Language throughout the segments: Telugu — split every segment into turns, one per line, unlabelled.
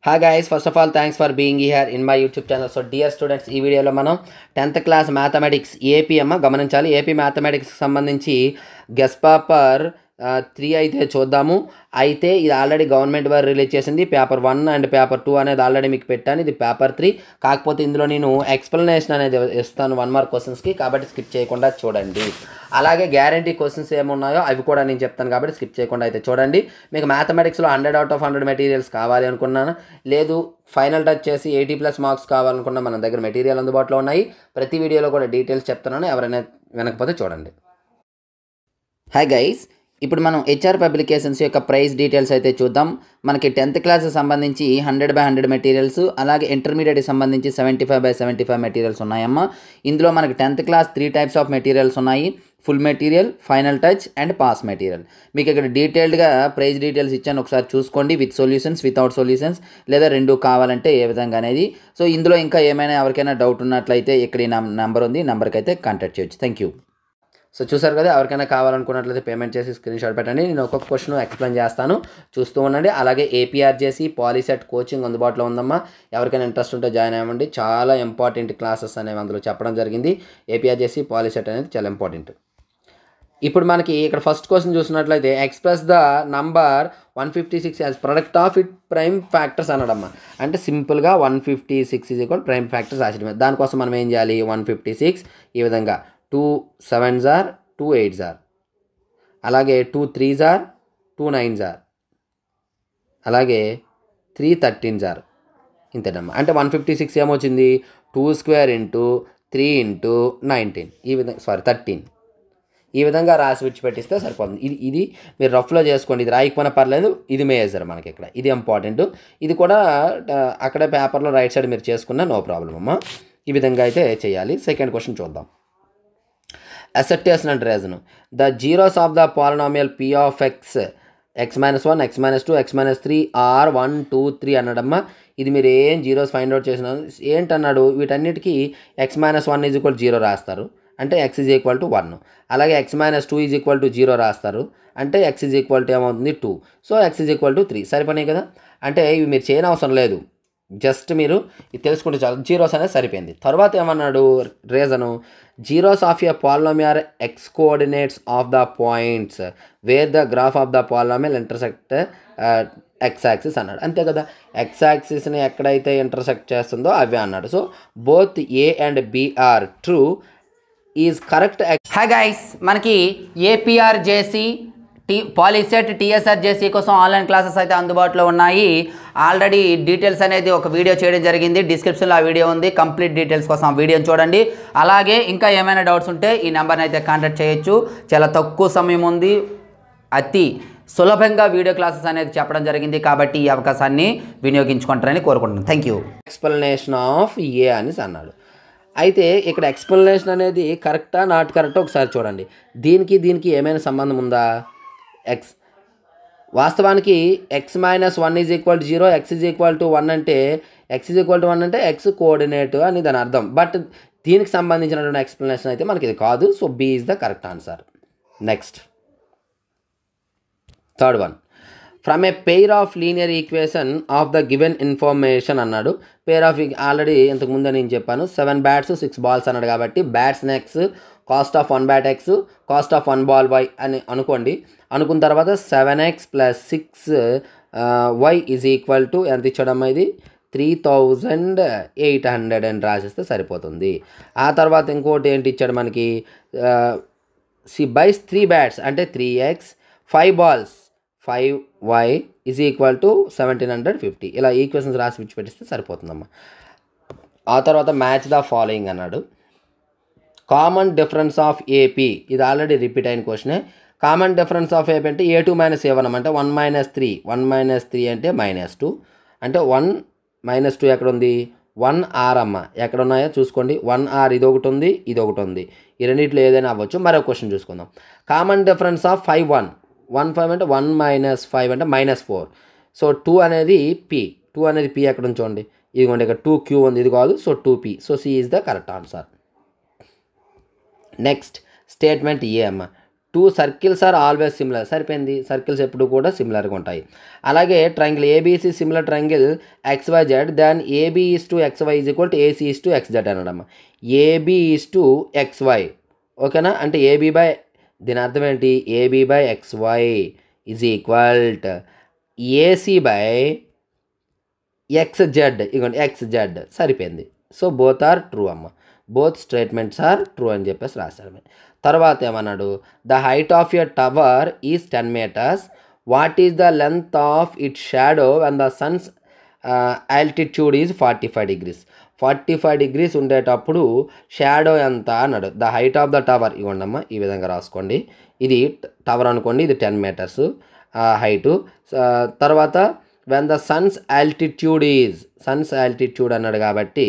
Hi guys, first of all thanks for being here in my YouTube channel. So dear students, ఈ వీడియోలో మనం 10th క్లాస్ మ్యాథమెటిక్స్ ఏపీ గమనించాలి. ఏపీ మ్యాథమెటిక్స్కి సంబంధించి గెస్ట్ పేపర్ 3 అయితే చూద్దాము. అయితే ఇది ఆల్రెడీ గవర్నమెంట్ వారు రిలీజ్ చేసింది. పేపర్ 1 అండ్ పేపర్ 2 అనేది ఆల్రెడీ మీకు పెట్టాను. ఇది పేపర్ 3. కాకపోతే ఇందులో నేను ఎక్స్ప్లెనేషన్ అనేది ఇస్తాను 1 మార్క్ క్వశ్చన్స్కి, కాబట్టి స్కిప్ చేయకుండా చూడండి. అలాగే గ్యారంటీ క్వశ్చన్స్ ఏమున్నాయో అవి కూడా నేను చెప్తాను, కాబట్టి స్కిప్ చేయకుండా అయితే చూడండి. మీకు మ్యాథమెటిక్స్లో 100 out of 100 మెటీరియల్స్ కావాలి అనుకున్నాను, లేదు ఫైనల్ టచ్ చేసి 80+ మార్క్స్ కావాలనుకున్న మన దగ్గర మెటీరియల్ అందుబాటులో ఉన్నాయి. ప్రతి వీడియోలో కూడా డీటెయిల్స్ చెప్తున్నాను, ఎవరైనా వినకపోతే చూడండి. హాయ్ గైస్, ఇప్పుడు మనం హెచ్ఆర్ పబ్లికేషన్స్ యొక్క ప్రైస్ డీటెయిల్స్ అయితే చూద్దాం. మనకి 10th క్లాస్ సంబంధించి 100/100 మెటీరియల్స్, అలాగే ఇంటర్మీడియట్కి సంబంధించి 75/75 మెటీరియల్స్ ఉన్నాయమ్మా. ఇందులో మనకి 10th class 3 types of materials ఉన్నాయి: full material, final touch and pass material. మీకు ఇక్కడ డీటెయిల్డ్గా ప్రైస్ డీటెయిల్స్ ఇచ్చాను, ఒకసారి చూసుకోండి. విత్ సొల్యూషన్స్, వితౌట్ సొల్యూషన్స్, లేదా రెండు కావాలంటే ఏ విధంగా అనేది. సో ఇందులో ఇంకా ఏమైనా ఎవరికైనా డౌట్ ఉన్నట్లయితే ఇక్కడ ఈ నెంబర్ ఉంది, నెంబర్కి అయితే కాంటాక్ట్ చేయొచ్చు. Thank you. సో చూసారు కదా, ఎవరికైనా కావాలనుకున్నట్లయితే పేమెంట్ చేసి స్క్రీన్ షాట్ పెట్టండి. నేను ఒక్కొక్క క్వశ్చన్ ఎక్స్ప్లెయిన్ చేస్తాను, చూస్తూ ఉండండి. అలాగే ఏపీఆర్జేసీ పాలీసెట్ కోచింగ్ అందుబాటులో ఉందమ్మా. ఎవరికైనా ఇంట్రెస్ట్ ఉంటే జాయిన్ అవ్వండి. చాలా ఇంపార్టెంట్ క్లాసెస్ అనేవి అందులో చెప్పడం జరిగింది. ఏపీఆర్జేసీ పాలీసెట్ అనేది చాలా ఇంపార్టెంట్. ఇప్పుడు మనకి ఇక్కడ ఫస్ట్ క్వశ్చన్ చూసినట్లయితే express the number 156 as product of it prime factors అనడమ్మా. అంటే సింపుల్గా 156 ఈజ్ ఈక్వల్ ప్రైమ్ ఫ్యాక్టర్స్ రాసిడమే. దానికోసం మనం ఏం చేయాలి? 156 ఈ విధంగా 2 7s are 2 8s are, అలాగే 2 3s are 2 9s are, అలాగే 3 13s are. ఇంతేనమ్మా. అంటే 156 ఏమొచ్చింది? 2 square ఇంటూ 3 ఇంటూ 19 ఈ విధంగా 13 ఈ విధంగా రాసి విడిచిపెట్టిస్తే సరిపోతుంది. ఇది మీరు రఫ్లో చేసుకోండి, ఇది రాయకపోయినా పర్లేదు. ఇది మేజర్ మనకి ఇక్కడ, ఇది ఇంపార్టెంట్. ఇది కూడా అక్కడే పేపర్లో రైట్ సైడ్ మీరు చేసుకున్నా నో ప్రాబ్లం అమ్మా. ఈ విధంగా అయితే చేయాలి. సెకండ్ క్వశ్చన్ చూద్దాం. Assertion and reason. The zeros of the polynomial p of x, x-1, x-2, x-3 are 1 2 3 అన్నాడమ్మా. ఇది మీరు ఏం జీరోస్ ఫైండ్ అవుట్ చేసిన ఏంటన్నాడు? వీటన్నిటికీ x-1 ఈజ్ ఈక్వల్ 0 రాస్తారు, అంటే x ఈజ్ ఈక్వల్ టు 1. అలాగే x-2 ఈజ్ ఈక్వల్ టు 0 రాస్తారు, అంటే x ఈజ్ ఈక్వల్ టు ఏమవుతుంది? 2. So x is equal to 3. సరిపోయినాయి కదా. అంటే ఇవి మీరు చేయని అవసరం లేదు, జస్ట్ మీరు ఇది తెలుసుకుంటే చాలు. జీరోస్ అనేది సరిపోయింది. తర్వాత ఏమన్నాడు? Reason zeros of a polynomial X coordinates of the points wear the graph of the polynomial intersect X axis అన్నాడు. అంతే కదా, ఎక్స్ యాక్సిస్ని ఎక్కడైతే ఇంటర్సెక్ట్ చేస్తుందో అవే అన్నాడు. So both A and B are true is correct. Hi guys, మనకి ఏపీఆర్జేసీ పాలీసెట్ టీఎస్ఆర్జేసీ కోసం ఆన్లైన్ క్లాసెస్ అయితే అందుబాటులో ఉన్నాయి. ఆల్రెడీ డీటెయిల్స్ అనేది ఒక వీడియో చేయడం జరిగింది, డిస్క్రిప్షన్లో ఆ వీడియో ఉంది. కంప్లీట్ డీటెయిల్స్ కోసం ఆ వీడియోని చూడండి. అలాగే ఇంకా ఏమైనా డౌట్స్ ఉంటే ఈ నెంబర్ని అయితే కాంటాక్ట్ చేయొచ్చు. చాలా తక్కువ సమయం ఉంది, అతి సులభంగా వీడియో క్లాసెస్ అనేది చెప్పడం జరిగింది, కాబట్టి ఈ అవకాశాన్ని వినియోగించుకుంటారని కోరుకుంటున్నాను. Thank you. ఎక్స్ప్లెనేషన్ ఆఫ్ ఏ అని అన్నాడు. అయితే ఇక్కడ ఎక్స్ప్లెనేషన్ అనేది కరెక్టా నాట్ కరెక్టా ఒకసారి చూడండి. దీనికి ఏమైనా సంబంధం ఉందా? ఎక్స్ వాస్తవానికి x-1 is equal to 0, x is equal to 1 అంటే x ఈజ్ ఈక్వల్ టు 1 అంటే x కోఆర్డినేట్ అని దాని అర్థం. బట్ దీనికి సంబంధించినటువంటి ఎక్స్ప్లెనేషన్ అయితే మనకి ఇది కాదు. So B is the correct answer. Next third one. From a pair of linear equation of the given information అన్నాడు. పెయిర్ ఆఫ్ ఆల్రెడీ ఇంతకుముందే నేను చెప్పాను, 7 bats 6 balls అన్నాడు. కాబట్టి bats x, cost of 1 bat x, cost of 1 ball y అని అనుకోండి. అనుకున్న తర్వాత 7x + 6y is equal to ఎంత ఇచ్చాడమ్మా? ఇది 3800 అని రాసిస్తే సరిపోతుంది. ఆ తర్వాత ఇంకోటి ఏంటి ఇచ్చాడు మనకి? బై 3 bats అంటే 3x, 5 balls 5y is equal to 1750. ఇలా ఈక్వేషన్స్ రాసి విడిచిపెట్టిస్తే సరిపోతుందమ్మా. ఆ తర్వాత మ్యాచ్ ద ఫాలోయింగ్ అన్నాడు. కామన్ డిఫరెన్స్ ఆఫ్ ఏపీ, ఇది ఆల్రెడీ రిపీట్ అయిన క్వశ్చనే. కామన్ డిఫరెన్స్ ఆఫ్ ఏపీ అంటే a2 - a1 అంటే 1 - 3, 1 - 3 అంటే -2, అంటే 1 - 2 ఎక్కడ ఉంది? 1r అమ్మ. ఎక్కడ ఉన్నాయో చూసుకోండి. 1r ఇది ఒకటి ఉంది, ఇది ఒకటి ఉంది. ఈ రెండింటిలో ఏదైనా అవ్వచ్చు. మరో క్వశ్చన్ చూసుకుందాం. కామన్ డిఫరెన్స్ ఆఫ్ 5 1 1 5 అంటే 1 - 5 అంటే -4. సో 2 అనేది p, 2 అనేది p ఎక్కడ ఉంచోండి? ఇదిగోండి ఇక్కడ 2q ఉంది, ఇది కాదు. So 2p. So C is the correct answer. Next statement A అమ్మ. Two circles are always similar. సరిపోయింది, సర్కిల్స్ ఎప్పుడు కూడా సిమిలర్గా ఉంటాయి. అలాగే triangle ABC similar triangle XYZ, then AB is to XY is equal to AC is to XZ అనడమ్మా. ఏబీ ఈజ్ టు XY, ఓకేనా? అంటే ఏబీ బై, దీని అర్థం ఏంటి? AB by XY is equal to AC by XZ, ఇగోండి XZ. సరిపోయింది. సో బోత్ ఆర్ ట్రూ అమ్మ, బోత్ స్టేట్మెంట్స్ ఆర్ ట్రూ అని చెప్పేసి రాశారు. తర్వాత ఏమన్నాడు? The height of your tower is 10 meters. What is the length of it shadow and the sun's altitude is 45 degrees. 45 degrees ఉండేటప్పుడు షాడో ఎంత అన్నాడు. The height of the tower, ఇవ్వండమ్మా, ఈ విధంగా రాసుకోండి. ఇది టవర్ అనుకోండి, ఇది 10 meters హైటు. తర్వాత when the sun's altitude is, sun's altitude అన్నాడు కాబట్టి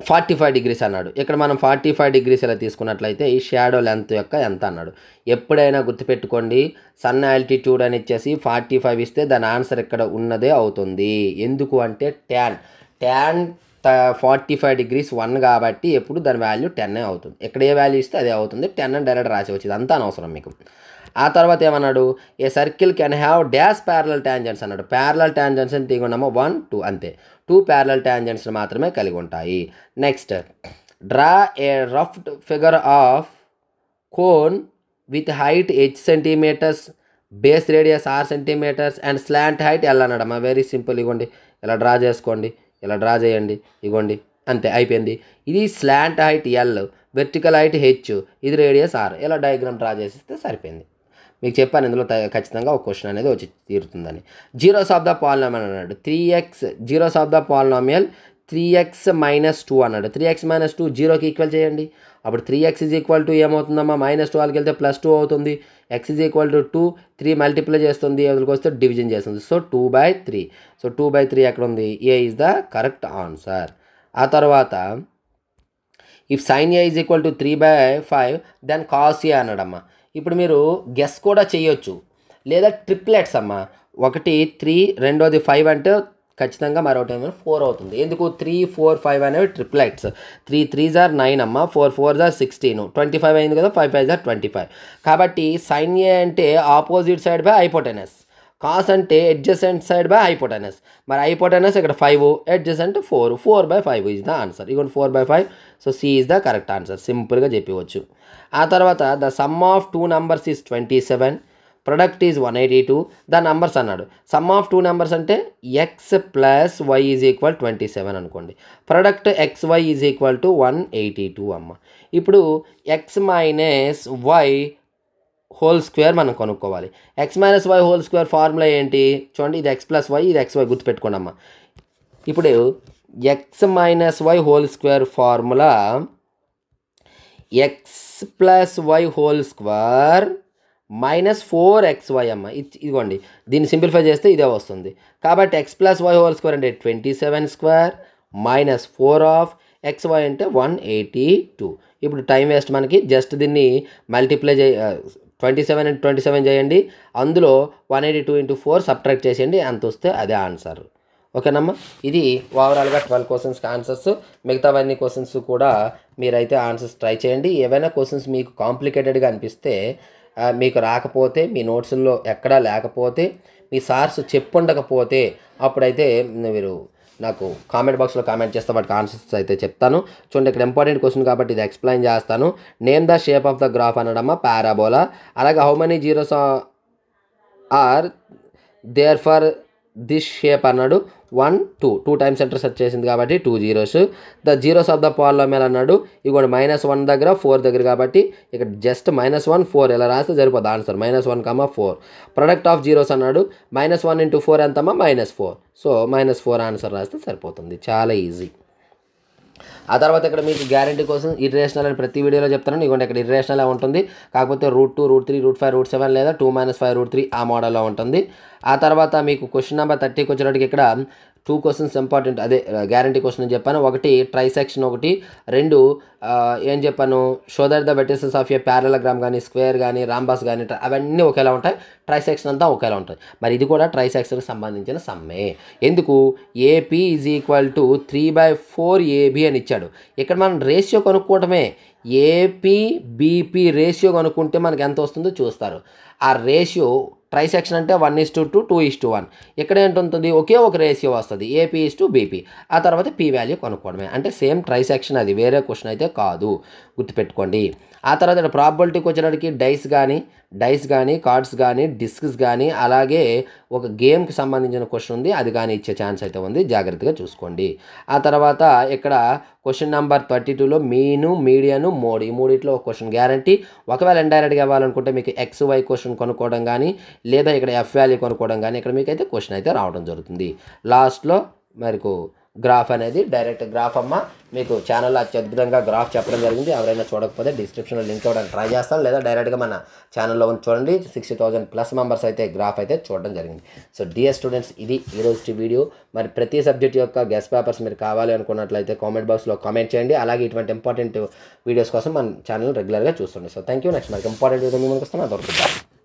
45 degrees అన్నాడు. ఇక్కడ మనం 45 degrees ఇలా తీసుకున్నట్లయితే ఈ షాడో లెంత్ యొక్క ఎంత అన్నాడు. ఎప్పుడైనా గుర్తుపెట్టుకోండి, సన్ ఆల్టిట్యూడ్ అని ఇచ్చేసి 45 ఇస్తే దాని ఆన్సర్ ఇక్కడ ఉన్నదే అవుతుంది. ఎందుకు అంటే ట్యాన్ 45 degrees 1 కాబట్టి ఎప్పుడు దాని వాల్యూ 10 అవుతుంది. ఇక్కడ ఏ వాల్యూ ఇస్తే అదే అవుతుంది. 10 అని డైరెక్ట్ రాసి వచ్చింది, అంతా అనవసరం మీకు. ఆ తర్వాత ఏమన్నాడు? A circle can have dash parallel tangents అన్నాడు. ప్యారలల్ టాంజెంట్స్ అంటే ఇగోండమ్మా 1, 2 అంతే. 2 ప్యారలల్ టాంజెంట్స్ మాత్రమే కలిగి ఉంటాయి. Next, draw a rough figure of cone with height H centimeters, base radius R centimeters and slant height L అన్నాడమ్మా. వెరీ సింపుల్, ఇగోండి ఇలా డ్రా చేసుకోండి, ఇలా డ్రా చేయండి, ఇగోండి అంతే అయిపోయింది. ఇది slant height L, vertical height H, ఇది రేడియస్ R. ఇలా డయాగ్రామ్ డ్రా చేసిస్తే సరిపోయింది. మీకు చెప్పాను ఇందులో ఖచ్చితంగా ఒక క్వశ్చన్ అనేది వచ్చి తీరుతుందని. జీరోస్ ఆఫ్ ద పాలినామియల్ అన్నాడు. 3x, zeros of the polynomial 3x - 2 అన్నాడు. 3x - 2 జీరోకి ఈక్వల్ చేయండి. అప్పుడు 3x ఈజ్ ఈక్వల్ టు ఏమవుతుందమ్మా? -12కి వెళ్తే +2 అవుతుంది. x is equal to 2, 3 multiply చేస్తుంది, ఎదురుకి వస్తే డివిజన్ చేస్తుంది. సో 2/3. సో 2/3 ఎక్కడ ఉంది? A is the correct answer. ఆ తర్వాత if sin A is equal to 3/5 then cos A అన్నాడమ్మా. ఇప్పుడు మీరు గెస్ కూడా చేయొచ్చు, లేదా ట్రిప్లెట్స్ అమ్మ. ఒకటి 3, రెండోది 5 అంటే ఖచ్చితంగా మరొకటి ఏమైనా 4 అవుతుంది. ఎందుకు? 3, 4, 5 అనేవి ట్రిప్లెట్స్. 3 3s are 9 అమ్మ, 4 4s are 16, 25 అయింది కదా, 5 5s are 25. కాబట్టి sin A అంటే opposite side by hypotenuse, cos అంటే అడ్జసెంట్ సైడ్ బై హైపోటెనస్. మరి హైపోటెనస్ ఇక్కడ 5, అడ్జసెంట్ 4, 4/5 ఈజ్ ద ఆన్సర్. ఇగోండి 4/5. So C is the correct answer. సింపుల్గా చెప్పవచ్చు. ఆ తర్వాత the sum of 2 numbers is 27, product is 182. The numbers అన్నాడు. సమ్ ఆఫ్ 2 numbers అంటే x + y ఈజ్ ఈక్వల్ 27 అనుకోండి. Product xy is equal to 182 అమ్మ. ఇప్పుడు x - y హోల్ స్క్వేర్ మనం కనుక్కోవాలి. x - y whole square formula ఏంటి? చూడండి, ఇది x + y, ఇది xy, గుర్తుపెట్టుకోండి అమ్మ. ఇప్పుడు x - y whole square formula x + y whole square -4xy అమ్మ. ఇదిగోండి, దీన్ని సింప్లిఫై చేస్తే ఇదే వస్తుంది. కాబట్టి x + y హోల్ స్క్వేర్ అంటే 27 స్క్వేర్ -4 ఆఫ్ xy అంటే 182. ఇప్పుడు టైం వేస్ట్ మనకి. జస్ట్ దీన్ని మల్టిప్లై 27 × 27 చేయండి, అందులో 182 × 4 సబ్ట్రాక్ట్ చేసేయండి, అంత వస్తే అదే ఆన్సర్. ఓకేనమ్మా. ఇది ఓవరాల్గా 12 క్వశ్చన్స్కి ఆన్సర్స్. మిగతావన్నీ క్వశ్చన్స్ కూడా మీరైతే ఆన్సర్స్ ట్రై చేయండి. ఏవైనా క్వశ్చన్స్ మీకు కాంప్లికేటెడ్గా అనిపిస్తే, మీకు రాకపోతే, మీ నోట్స్లో ఎక్కడా లేకపోతే, మీ సార్స్ చెప్పుండకపోతే, అప్పుడైతే మీరు నాకు కామెంట్ బాక్స్లో కామెంట్ చేస్తే వాటికి ఆన్సర్స్ అయితే చెప్తాను. చూడండి, ఇక్కడ ఇంపార్టెంట్ క్వశ్చన్ కాబట్టి ఇది ఎక్స్ప్లెయిన్ చేస్తాను. Name the shape of the graph అనడమ్మా, పారాబోలా. అలాగే how many zeros are there for this shape అన్నాడు. 1, 2, 2 టైమ్స్ ఎంటర్ సెట్ చేసింది కాబట్టి 2 zeros. The zeros of the polynomial అన్నాడు. ఇగోండి -1 దగ్గర 4 దగ్గర కాబట్టి ఇక్కడ జస్ట్ -1, 4 ఇలా రాస్తే సరిపోతుంది ఆన్సర్. -1, 4. ప్రొడక్ట్ ఆఫ్ జీరోస్ అన్నాడు. -1 × 4 ఎంతమ్మా? -4. సో -4 ఆన్సర్ రాస్తే సరిపోతుంది. చాలా ఈజీ. ఆ తర్వాత ఇక్కడ మీకు గ్యారంటీ కోసం ఇర్రేషనల్ అని ప్రతి వీడియోలో చెప్తాను. ఇదిగోండి ఇక్కడ ఇర్రేషనల్ ఉంటుంది, కాకపోతే √2, √3, √5, √7 లేదా 2 - 5 √3 ఆ మోడల్లో ఉంటుంది. ఆ తర్వాత మీకు క్వశ్చన్ నెంబర్ 30కి వచ్చేటప్పటికి ఇక్కడ 2 క్వశ్చన్స్ ఇంపార్టెంట్, అదే గ్యారంటీ క్వశ్చన్ అని చెప్పాను. ఒకటి ట్రైసెక్షన్, ఒకటి 2 ఏం చెప్పాను? Show that the vertices of A parallelogram కానీ, స్క్వేర్ కానీ, రాంబాస్ కానీ, అవన్నీ ఒకేలా ఉంటాయి. ట్రైసెక్షన్ అంతా ఒకేలా ఉంటుంది. మరి ఇది కూడా ట్రైసెక్షన్కి సంబంధించిన సమ్మే. ఎందుకు? AP is equal to 3/4 AB అని ఇచ్చాడు. ఇచ్చాడు. ఇక్కడ మనం రేషియో కనుక్కోవటమే. ఏపీ బీపీ రేషియో కనుక్కుంటే మనకి ఎంత వస్తుందో చూస్తారు. ఆ రేషియో ట్రైసెక్షన్ అంటే 1:2, 2:1. ఇక్కడ ఏంటుంటుంది, ఒకే ఒక రేషియో వస్తుంది, AP:BP. ఆ తర్వాత పీ వాల్యూ కనుక్కోవడమే. అంటే సేమ్ ట్రైసెక్షన్, అది వేరే క్వశ్చన్ అయితే కాదు, గుర్తుపెట్టుకోండి. ఆ తర్వాత ఇక్కడ ప్రాబబిలిటీకి వచ్చేటప్పటికి డైస్ కానీ కార్డ్స్ కానీ డిస్క్స్ కానీ అలాగే ఒక గేమ్కి సంబంధించిన క్వశ్చన్ ఉంది, అది కానీ ఇచ్చే ఛాన్స్ అయితే ఉంది, జాగ్రత్తగా చూసుకోండి. ఆ తర్వాత ఇక్కడ క్వశ్చన్ నెంబర్ 32లో మీను, మీడియను, మోడ్, ఈ మూడిట్లో ఒక క్వశ్చన్ గ్యారంటీ. ఒకవేళ ఇండైరెక్ట్గా ఇవ్వాలనుకుంటే మీకు XY క్వశ్చన్ కనుక్కోవడం కానీ లేదా ఇక్కడ F వాల్యూ కనుక్కోవడం కానీ ఇక్కడ మీకు అయితే క్వశ్చన్ అయితే రావడం జరుగుతుంది. లాస్ట్లో మీకు గ్రాఫ్ అనేది డైరెక్ట్ గ్రాఫ్ అమ్మ మీకు ఛానల్లో అత్యద్భుతంగా గ్రాఫ్ చెప్పడం జరిగింది. ఎవరైనా చూడకపోతే డిస్క్రిప్షన్లో లింక్ ఇవ్వడానికి ట్రై చేస్తాను, లేదా డైరెక్ట్గా మన ఛానల్లో చూడండి. 60,000+ మెంబర్స్ అయితే గ్రాఫ్ అయితే చూడడం జరిగింది. సో డియర్ స్టూడెంట్స్, ఇది ఈరోజు వీడియో. మరి ప్రతి సబ్జెక్ట్ యొక్క గెస్ట్ పేపర్స్ మీరు కావాలి అనుకున్నట్లయితే కామెంట్ బాక్స్లో కామెంట్ చేయండి. అలాగే ఇటువంటి ఇంపార్టెంట్ వీడియోస్ కోసం మన ఛానల్ రెగ్యులర్గా చూస్తుండే. So thank you. నెక్స్ట్ మనకి ఇంపార్టెంట్ వీడియో ముందుకు వస్తాను, అది దొరుకుతుంది.